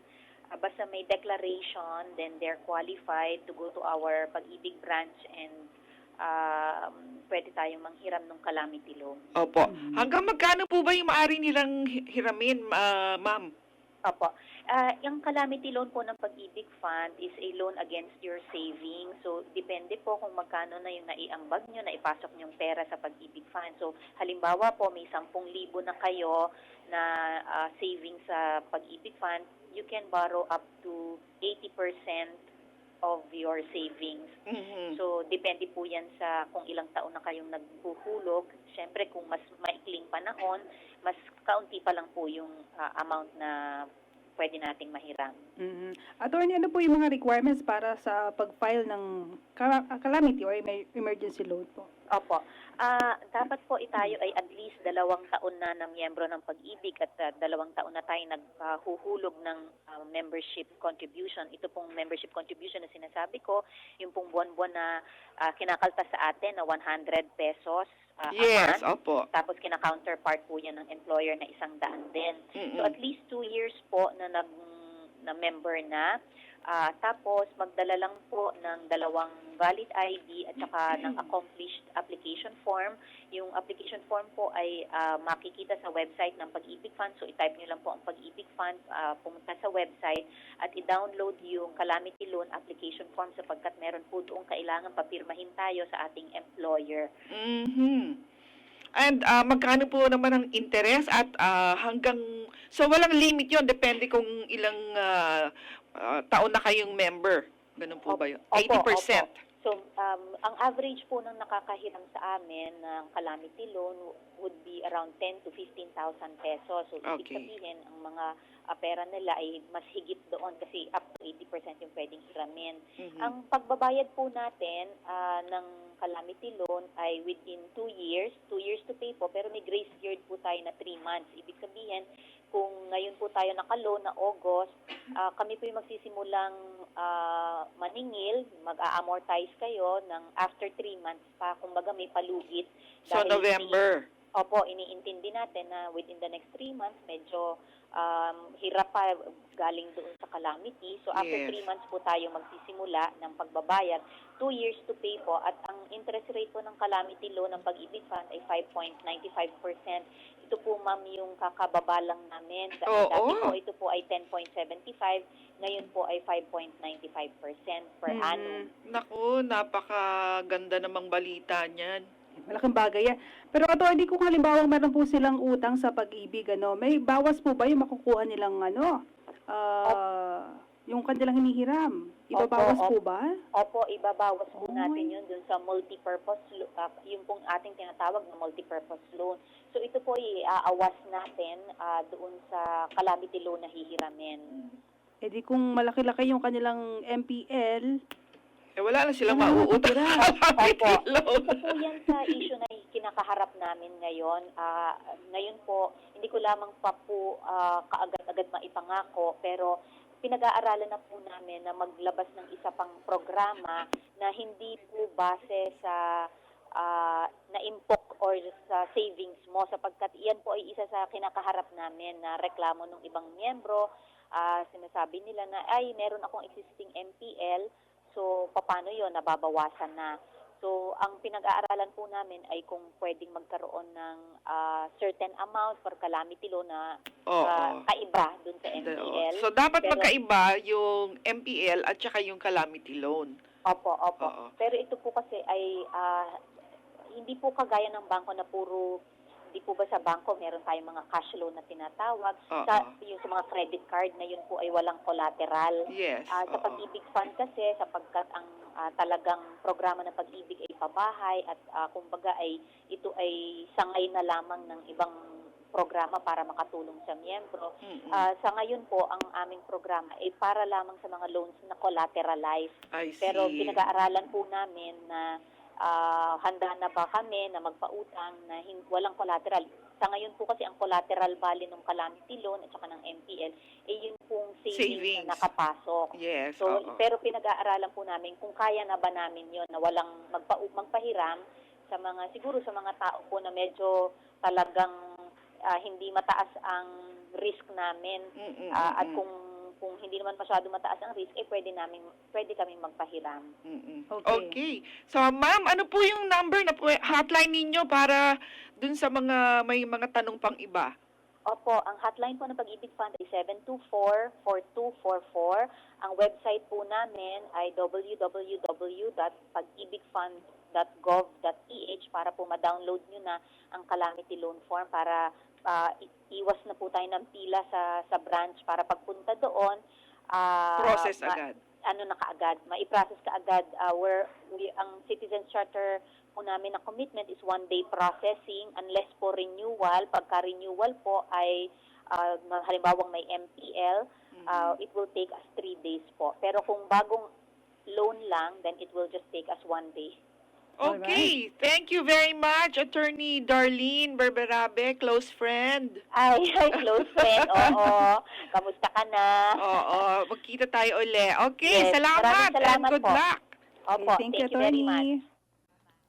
Speaker 14: basta may declaration, then they're qualified to go to our Pag-ibig branch and pwede tayong manghiram ng calamity loan.
Speaker 5: Opo. Hanggang magkano po ba yung maaari nilang hiramin, ma'am?
Speaker 14: Opo. Yung calamity loan po ng Pag-ibig Fund is a loan against your savings. So, depende po kung magkano na yung naiambag nyo, naipasok nyo yung pera sa Pag-ibig Fund. So, halimbawa po, may 10,000 na kayo na savings sa Pag-ibig Fund, you can borrow up to 80% of your savings. So, depende po yan sa kung ilang taon na kayong naghuhulog. Siyempre, kung mas maikling panahon, mas kaunti pa lang po yung amount na pwede nating mahiram.
Speaker 1: Attorney, ano po yung mga requirements para sa pag-file ng calamity or emergency loan po?
Speaker 14: Opo. Dapat po tayo ay at least 2 taon na miyembro ng Pag-ibig at 2 taon na tayo naghuhulog ng membership contribution. Ito pong membership contribution na sinasabi ko, yung pong buwan-buwan na kinakaltas sa atin na 100 pesos a
Speaker 5: Yes,
Speaker 14: month.
Speaker 5: opo.
Speaker 14: Tapos kina-counterpart po yan ng employer na 100 din.
Speaker 5: Mm-mm.
Speaker 14: So at least 2 years po na member na. Tapos magdala lang po ng 2 valid ID at saka ng accomplished application form. Yung application form po ay makikita sa website ng Pag-ibig Fund. So i-type nyo lang po ang Pag-ibig Fund, pumunta sa website at i-download yung calamity loan application form sapagkat meron po doon kailangan papirmahin tayo sa ating employer.
Speaker 5: And magkano po naman ang interest at hanggang, so walang limit yon, depende kung ilang taon na kayong member. Ganun po ba yun? 80%.
Speaker 14: Opo. So, ang average po ng nakakahiram sa amin ng calamity loan would be around 10 to 15,000 pesos. So, ibig
Speaker 5: Okay.
Speaker 14: sabihin, ang mga pera nila ay mas higit doon kasi up to 80% yung pwedeng hiramin.
Speaker 5: Mhm.
Speaker 14: Ang pagbabayad po natin ng calamity loan ay within 2 years, 2 years to pay po, pero may grace period po tayo na 3 months. Ibig sabihin, kung ngayon po tayo naka-loan na August, kami po yung magsisimulang maningil, mag-a-amortize kayo ng after 3 months pa, kumbaga may palugit.
Speaker 5: So, November.
Speaker 14: Opo, iniintindi natin na within the next 3 months, medyo hirap pa galing doon sa calamity. So, after
Speaker 5: Yes.
Speaker 14: 3 months po tayo magsisimula ng pagbabayad. 2 years to pay po. At ang interest rate po ng calamity loan ng Pag-ibig Fund ay 5.95%. Ito po, ma'am, yung kakababa lang namin. Dati po, ito po ay 10.75. Ngayon po ay 5.95% per annum.
Speaker 5: Naku, napakaganda namang balita niyan.
Speaker 1: Malaking bagay yan. Pero attorney, kung halimbawa meron po silang utang sa Pag-ibig, may bawas po ba yung makukuha nilang yung kanilang hinihiram? Ibabawas po ba?
Speaker 14: Opo, ibabawas po natin yun dun sa multipurpose, yung pong ating tinatawag na multipurpose loan. So ito po iaawas natin doon sa calamity loan na hihiramin.
Speaker 1: Eh di kung malaki-laki yung kanilang MPL,
Speaker 5: wala na silang mauutang.
Speaker 14: Opo. Ito po yan sa issue na kinakaharap namin ngayon. Ngayon po, hindi ko lamang pa po kaagad-agad maipangako, pero pinag-aaralan na po namin na maglabas ng isa pang programa na hindi po base sa na-impok or sa savings mo sapagkat iyan po ay isa sa kinakaharap namin na reklamo ng ibang miyembro. Sinasabi nila na, meron akong existing MPL, so paano yon, nababawasan na. So, ang pinag-aaralan po namin ay kung pwedeng magkaroon ng certain amount for calamity loan na kaiba dun sa MPL.
Speaker 5: So, dapat magkaiba yung MPL at saka yung calamity loan.
Speaker 14: Opo. Pero ito po kasi ay hindi po kagaya ng bangko na hindi po ba sa bangko meron tayong mga cash loan na tinatawag. Yung sa mga credit card na yun po ay walang collateral.
Speaker 5: Yes.
Speaker 14: Sa Pag-ibig Fund kasi, sapagkat ang talagang programa ng Pag-ibig ay pabahay at kumbaga ito ay sangay na lamang ng ibang programa para makatulong sa miyembro. Sa ngayon po, ang aming programa ay para lamang sa mga loans na collateralized. Pero pinag-aaralan po namin na handa na ba kami na magpautang na walang collateral. Sa ngayon po kasi ang collateral value ng calamity loan at saka ng MPL yun pong savings na nakapasok.
Speaker 5: Yes.
Speaker 14: So, pero pinag-aaralan po namin kung kaya na ba namin yon na walang magpahiram sa mga, siguro sa mga tao po na medyo talagang hindi mataas ang risk namin at kung hindi naman masyado mataas ang risk, pwede kaming magpahiram.
Speaker 5: Okay. So, ma'am, ano po yung number na hotline ninyo para dun sa may mga tanong pang iba?
Speaker 14: Opo, ang hotline po ng Pag-ibig Fund ay 724-4244. Ang website po namin ay www.pagibigfund.gov.ph para po ma-download nyo na ang calamity loan form para iwas na po tayo ng pila sa branch para pagpunta doon.
Speaker 5: Process agad.
Speaker 14: Kaagad, mai-process ka agad. Ang Citizens Charter po namin na commitment is 1-day processing unless po renewal. Pagka-renewal po ay halimbawang may MPL, it will take us 3 days po. Pero kung bagong loan lang, then it will just take us 1 day.
Speaker 5: Okay, thank you very much, Attorney Darlene Berberabe, close friend.
Speaker 14: Ay, close friend. Oo. Kamusta ka na?
Speaker 5: Oo, magkita tayo uli. Okay,
Speaker 14: Yes,
Speaker 5: salamat
Speaker 14: maraming salamat
Speaker 5: and good
Speaker 14: po.
Speaker 5: luck.
Speaker 14: Opo,
Speaker 1: Thank you,
Speaker 14: very much.
Speaker 1: Attorney.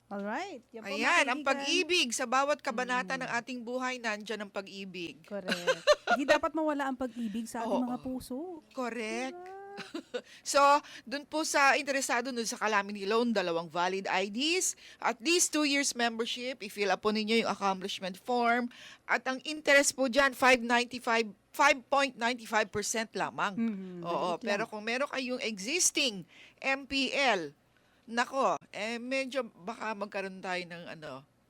Speaker 1: Alright. Yan po, mga
Speaker 5: Ayan, ang
Speaker 1: kaibigan.
Speaker 5: pag-ibig. Sa bawat kabanata ng ating buhay, nandyan ang pag-ibig.
Speaker 1: Correct. Hindi dapat mawala ang pag-ibig sa ating mga puso.
Speaker 5: Correct. So, dun po sa interesado dun sa Calamity Loan, 2 valid IDs, at least 2 years membership, i-fill up po ninyo yung accomplishment form, at ang interest po dyan, 5.95% lamang. Oo, pero kung meron kayong existing MPL, nako, medyo baka magkaroon tayo ng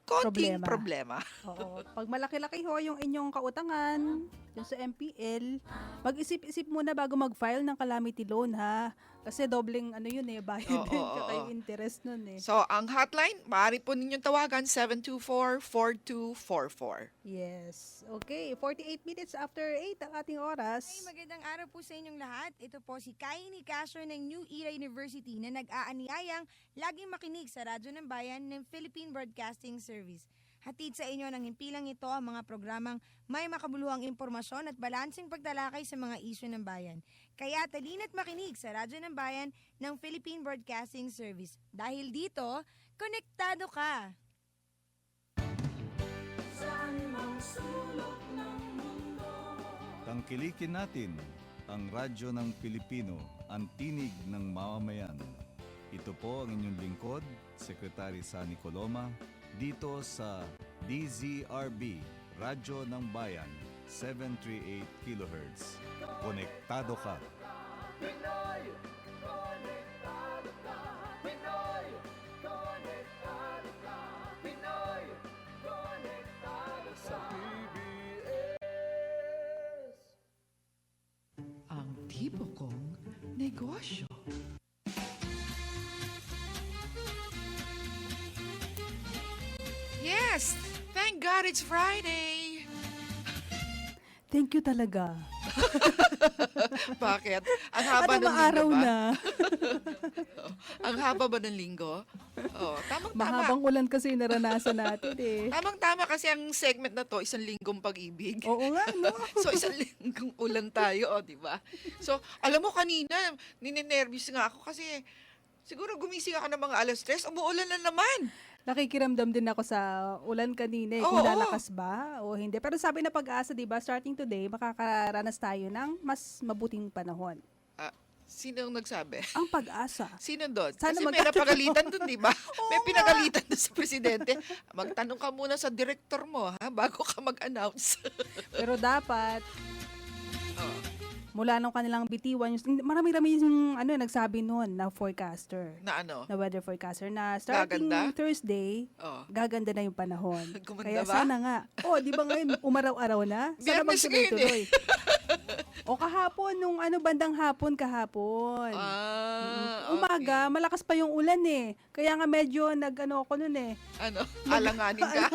Speaker 5: konting problema.
Speaker 1: Oo. Pag malaki-laki ho yung inyong kautangan, yung sa MPL, mag-isip-isip muna bago mag-file ng calamity loan, ha? Kasi dobleng bayad din kaya interest nun eh.
Speaker 5: So, ang hotline, maaari po ninyong tawagan 724-4244.
Speaker 1: Yes. Okay, 48 minutes after 8 ang ating oras.
Speaker 15: Ay, magandang araw po sa inyong lahat. Ito po si Kaini Castro ng New Era University na nag-aanyayang laging makinig sa Radyo ng Bayan ng Philippine Broadcasting Service. Hatid sa inyo ng himpilang ito ang mga programang may makabuluhang impormasyon at balanseng pagtalakay sa mga isyu ng bayan. Kaya talina't makinig sa Radyo ng Bayan ng Philippine Broadcasting Service. Dahil dito, konektado ka!
Speaker 8: Tangkilikin natin ang radyo ng Pilipino, ang tinig ng mamamayan. Ito po ang inyong lingkod, Secretary Sani Coloma, dito sa DZRB, Radyo ng Bayan, 738 kHz. Konektado ka!
Speaker 12: Pinoy, konektado ka. Pinoy, konektado ka. Pinoy, konektado sa PBS.
Speaker 2: Ang tipo kong negosyo.
Speaker 5: Yes! Thank God it's Friday!
Speaker 1: Thank you talaga.
Speaker 5: Bakit? Ang haba ng linggo
Speaker 1: araw
Speaker 5: ba?
Speaker 1: na.
Speaker 5: Ang haba ba ng linggo? Oh, tamang-tama.
Speaker 1: Mahabang ulan kasi yung naranasan natin eh.
Speaker 5: Tamang-tama kasi ang segment na to, isang linggong pag-ibig.
Speaker 1: Oo nga, no?
Speaker 5: So, isang linggong ulan tayo, di ba? So, alam mo kanina, ninenervous nga ako kasi siguro gumising ako ng mga 3:00, umuulan na naman.
Speaker 1: Nakikiramdam din ako sa ulan kanina kung lalakas ba o hindi. Pero sabi na Pag-asa, di ba, starting today, makakaranas tayo ng mas mabuting panahon.
Speaker 5: Sino ang nagsabi?
Speaker 1: Ang Pag-asa.
Speaker 5: Sino doon?
Speaker 1: Sana
Speaker 5: Kasi may napagalitan doon, di ba? May pinagalitan doon sa presidente. Magtanong ka muna sa director mo, ha? Bago ka mag-announce.
Speaker 1: Pero dapat, mula nung kanilang bitiwan, marami-rami yung nagsabi noon na forecaster.
Speaker 5: Na ano?
Speaker 1: Na weather forecaster na starting
Speaker 5: Gaganda?
Speaker 1: Thursday, gaganda na yung panahon.
Speaker 5: Gumanda
Speaker 1: Kaya
Speaker 5: ba?
Speaker 1: sana nga. Di ba ngayon umaraw-araw na? Sana
Speaker 5: Biyernes ngayon
Speaker 1: magtuloy-tuloy. O kahapon, nung bandang hapon kahapon. Umaga, malakas pa yung ulan eh. Kaya nga medyo ako nun eh.
Speaker 5: Alanganin ka?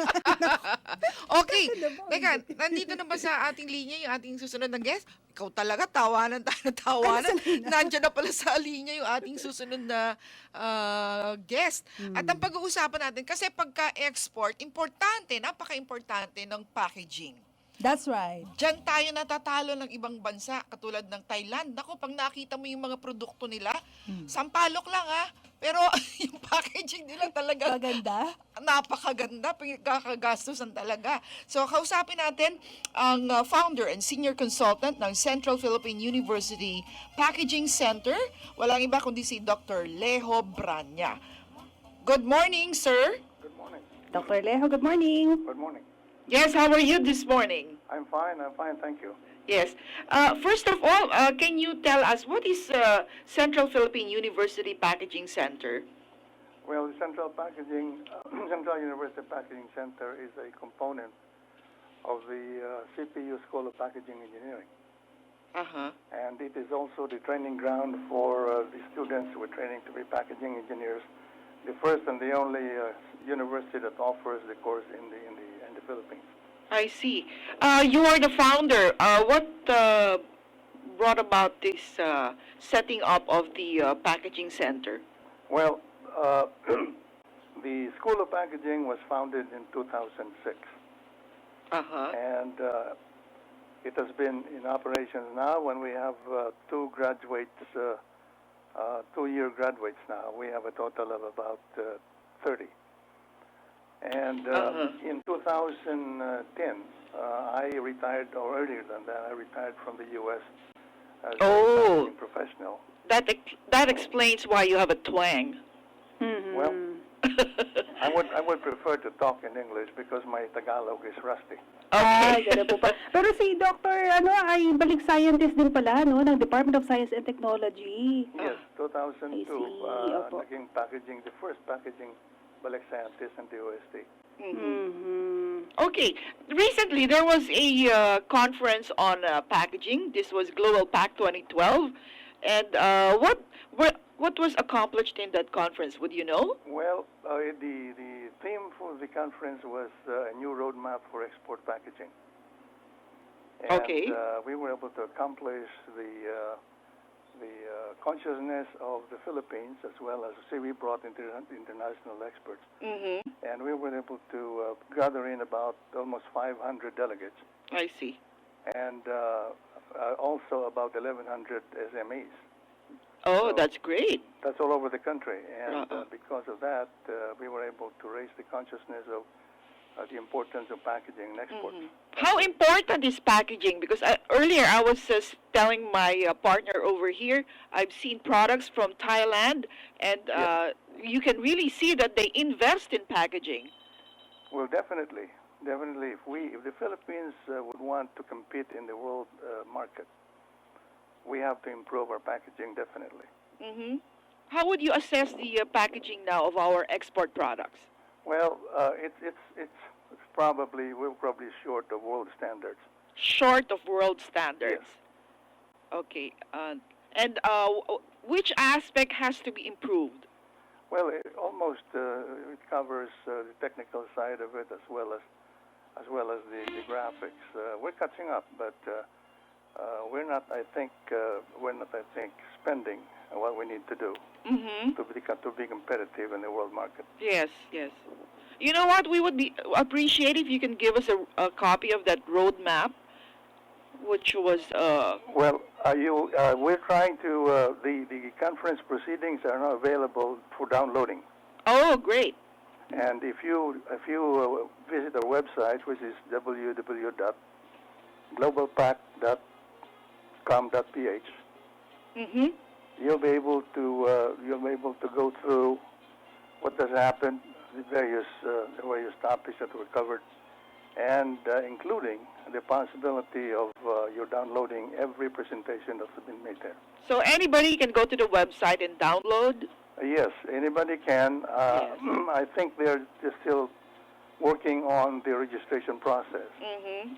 Speaker 5: Okay. Teka, nandito na ba sa ating linya yung ating susunod na guest? Ikaw talaga, tawanan tayo na tawanan. Nandiyan na pala sa linya yung ating susunod na guest. At ang pag-uusapan natin, kasi pagka-export, importante, napaka-importante ng packaging.
Speaker 1: That's right.
Speaker 5: Diyan tayo natatalo ng ibang bansa, katulad ng Thailand. Naku, pag nakita mo yung mga produkto nila, sampalok lang pero yung packaging nila talaga
Speaker 1: maganda.
Speaker 5: Napakaganda, kakagastusan talaga. So, kausapin natin ang founder and senior consultant ng Central Philippine University Packaging Center. Walang iba kundi si Dr. Lejo Branya. Good morning, sir.
Speaker 16: Good morning.
Speaker 1: Dr. Lejo, good morning.
Speaker 16: Good morning.
Speaker 5: Yes, how are you this morning?
Speaker 16: I'm fine, thank you.
Speaker 5: Yes. First of all, can you tell us what is Central Philippine University Packaging Center?
Speaker 16: Well, the Central University Packaging Center is a component of the CPU School of Packaging Engineering. And it is also the training ground for the students who are training to be packaging engineers. The first and the only university that offers the course in the Philippines.
Speaker 5: I see. You are the founder. What brought about this setting up of the packaging center?
Speaker 16: Well, The School of Packaging was founded in 2006. And it has been in operations now when we have two graduates, 2-year graduates now. We have a total of about 30. And in 2010, I retired, or earlier than that, I retired from the U.S. as a packaging professional.
Speaker 5: That explains why you have a twang.
Speaker 16: Well, I would prefer to talk in English because my Tagalog is rusty.
Speaker 1: Ganun po pa. Pero si Dr. ay balik scientist din pala, no, ng Department of Science and Technology.
Speaker 16: Yes, 2002, naging packaging, the first packaging balik scientist in the OST.
Speaker 5: Okay. Recently, there was a conference on packaging. This was Global Pack 2012. And what was accomplished in that conference? Would you know?
Speaker 16: Well, the theme for the conference was a new roadmap for export packaging. And we were able to accomplish the consciousness of the Philippines, as well as we brought international experts. And we were able to gather in about almost 500 delegates.
Speaker 5: I see.
Speaker 16: And also about 1,100 SMEs.
Speaker 5: Oh,
Speaker 16: So
Speaker 5: that's great.
Speaker 16: That's all over the country. And because of that, we were able to raise the consciousness of the importance of packaging and export.
Speaker 5: How important is packaging? Because earlier I was telling my partner over here, I've seen products from Thailand, and you can really see that they invest in packaging.
Speaker 16: Well, definitely. Definitely. If the Philippines would want to compete in the world market, we have to improve our packaging, definitely.
Speaker 5: How would you assess the packaging now of our export products?
Speaker 16: Well, it's probably, we're probably short of world standards.
Speaker 5: Short of world standards. Okay. And which aspect has to be improved?
Speaker 16: Well, it covers the technical side of it as well as the graphics. We're catching up, but we're not. I think spending what we need to do to be competitive in the world market.
Speaker 5: Yes, yes. You know what? We would appreciate if you can give us a copy of that roadmap, which was.
Speaker 16: We're trying to. The conference proceedings are now available for downloading.
Speaker 5: Oh, great!
Speaker 16: And if you visit our website, which is www.globalpack.com.ph, you'll be able to go through what has happened, the various topics that were covered, and including the possibility of you downloading every presentation that's been made there.
Speaker 5: So anybody can go to the website and download?
Speaker 16: Yes, anybody can. I think they're still working on the registration process.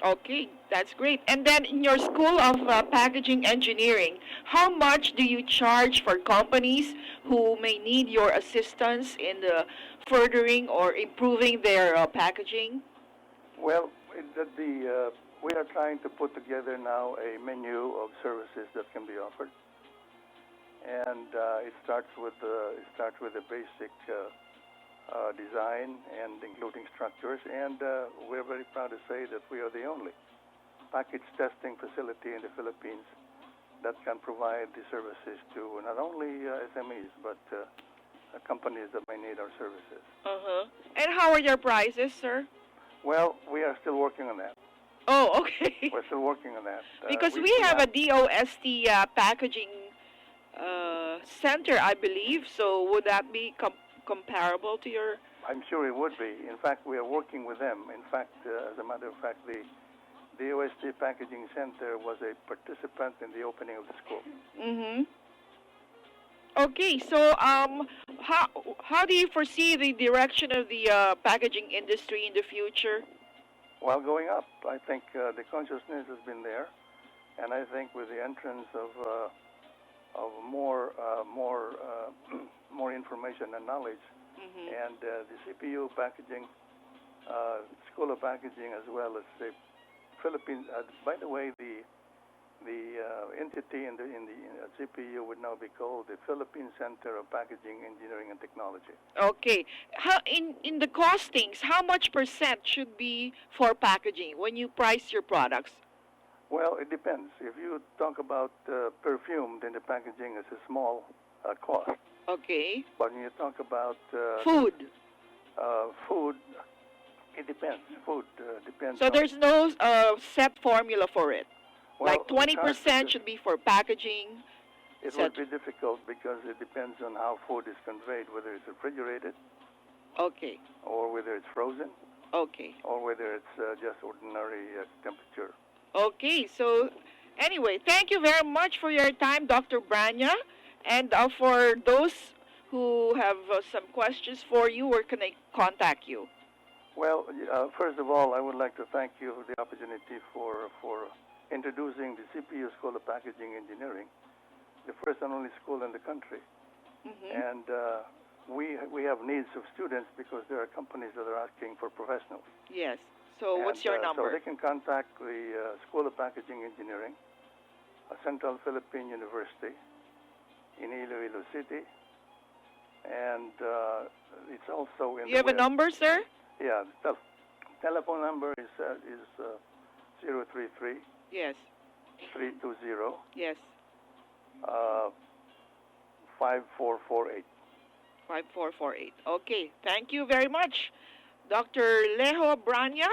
Speaker 5: Okay, that's great. And then in your School of Packaging Engineering, how much do you charge for companies who may need your assistance in furthering or improving their packaging?
Speaker 16: Well, we are trying to put together now a menu of services that can be offered, and it starts with a basic design and including structures, and we're very proud to say that we are the only package testing facility in the Philippines that can provide the services to not only SMEs but companies that may need our services.
Speaker 5: And how are your prices, sir?
Speaker 16: Well, we are still working on that.
Speaker 5: Oh, okay.
Speaker 16: We're still working on that.
Speaker 5: Because we have a DOST packaging center, I believe. So would that be comparable to your?
Speaker 16: I'm sure it would be. In fact, we are working with them. In fact, as a matter of fact, the DOST Packaging Center was a participant in the opening of the school.
Speaker 5: Okay, so how do you foresee the direction of the packaging industry in the future?
Speaker 16: Well, going up. I think the consciousness has been there, and I think with the entrance of more information and knowledge, and the CPU packaging, School of Packaging, as well as the Philippines. By the way, The entity in the CPU would now be called the Philippine Center of Packaging Engineering and Technology.
Speaker 5: Okay. How in the costings, how much percent should be for packaging when you price your products?
Speaker 16: Well, it depends. If you talk about perfume, then the packaging is a small cost.
Speaker 5: Okay.
Speaker 16: But when you talk about
Speaker 5: Food.
Speaker 16: food, it depends. Food depends.
Speaker 5: So
Speaker 16: on-
Speaker 5: there's no set formula for it.
Speaker 16: Well,
Speaker 5: Like 20% should be for packaging.
Speaker 16: It would be difficult because it depends on how food is conveyed, whether it's refrigerated
Speaker 5: Okay.
Speaker 16: or whether it's frozen
Speaker 5: Okay.
Speaker 16: or whether it's just ordinary temperature.
Speaker 5: Okay. So anyway, thank you very much for your time, Dr. Branya. And for those who have some questions for you, where can they contact you?
Speaker 16: Well, first of all, I would like to thank you for the opportunity for introducing the CPU School of Packaging Engineering, the first and only school in the country. And we have needs of students because there are companies that are asking for professionals.
Speaker 5: Yes. So what's your
Speaker 16: So
Speaker 5: number?
Speaker 16: they can contact the School of Packaging Engineering, Central Philippine University in Iloilo City, and it's also in
Speaker 5: You have a number, sir?
Speaker 16: Yeah, the telephone number is 033
Speaker 5: Yes.
Speaker 16: 320
Speaker 5: Yes.
Speaker 16: 5448.
Speaker 5: 5448. Okay. Thank you very much. Dr. Leho Branya,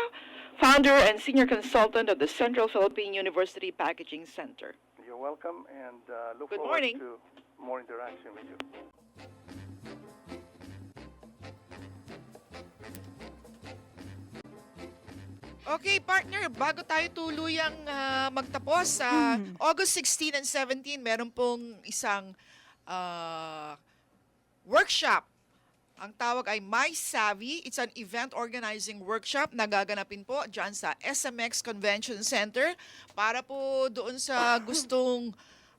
Speaker 5: founder and senior consultant of the Central Philippine University Packaging Center.
Speaker 16: You're welcome, and look
Speaker 5: Good
Speaker 16: forward
Speaker 5: morning.
Speaker 16: to more interaction with you.
Speaker 5: Okay, partner, bago tayo tuluyang magtapos, August 16 and 17, meron pong isang workshop. Ang tawag ay My Savvy. It's an event organizing workshop na gaganapin po dyan sa SMX Convention Center para po doon sa gustong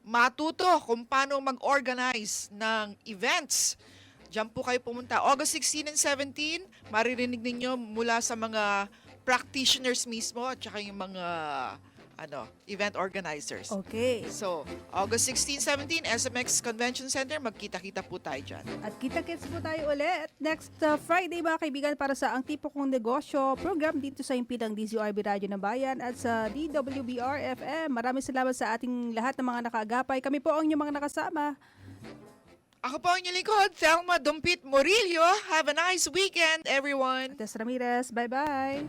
Speaker 5: matuto kung paano mag-organize ng events. Diyan po kayo pumunta. August 16 and 17, maririnig ninyo mula sa mga practitioners mismo at saka yung mga event organizers.
Speaker 1: Okay.
Speaker 5: So, August 16, 17, SMX Convention Center, magkita-kita po tayo dyan.
Speaker 1: At kita-kits po tayo ulit next Friday mga kaibigan para sa Ang Tipo Kong Negosyo program dito sa Impidang DZRB Radyo ng Bayan at sa DWBR FM. Maraming salamat sa ating lahat ng mga nakaagapay. Kami po ang inyong mga nakasama.
Speaker 5: Ako po ang inyong lingkod, Thelma Dumpit Morillo. Have a nice weekend, everyone.
Speaker 1: Tess Ramirez, bye-bye.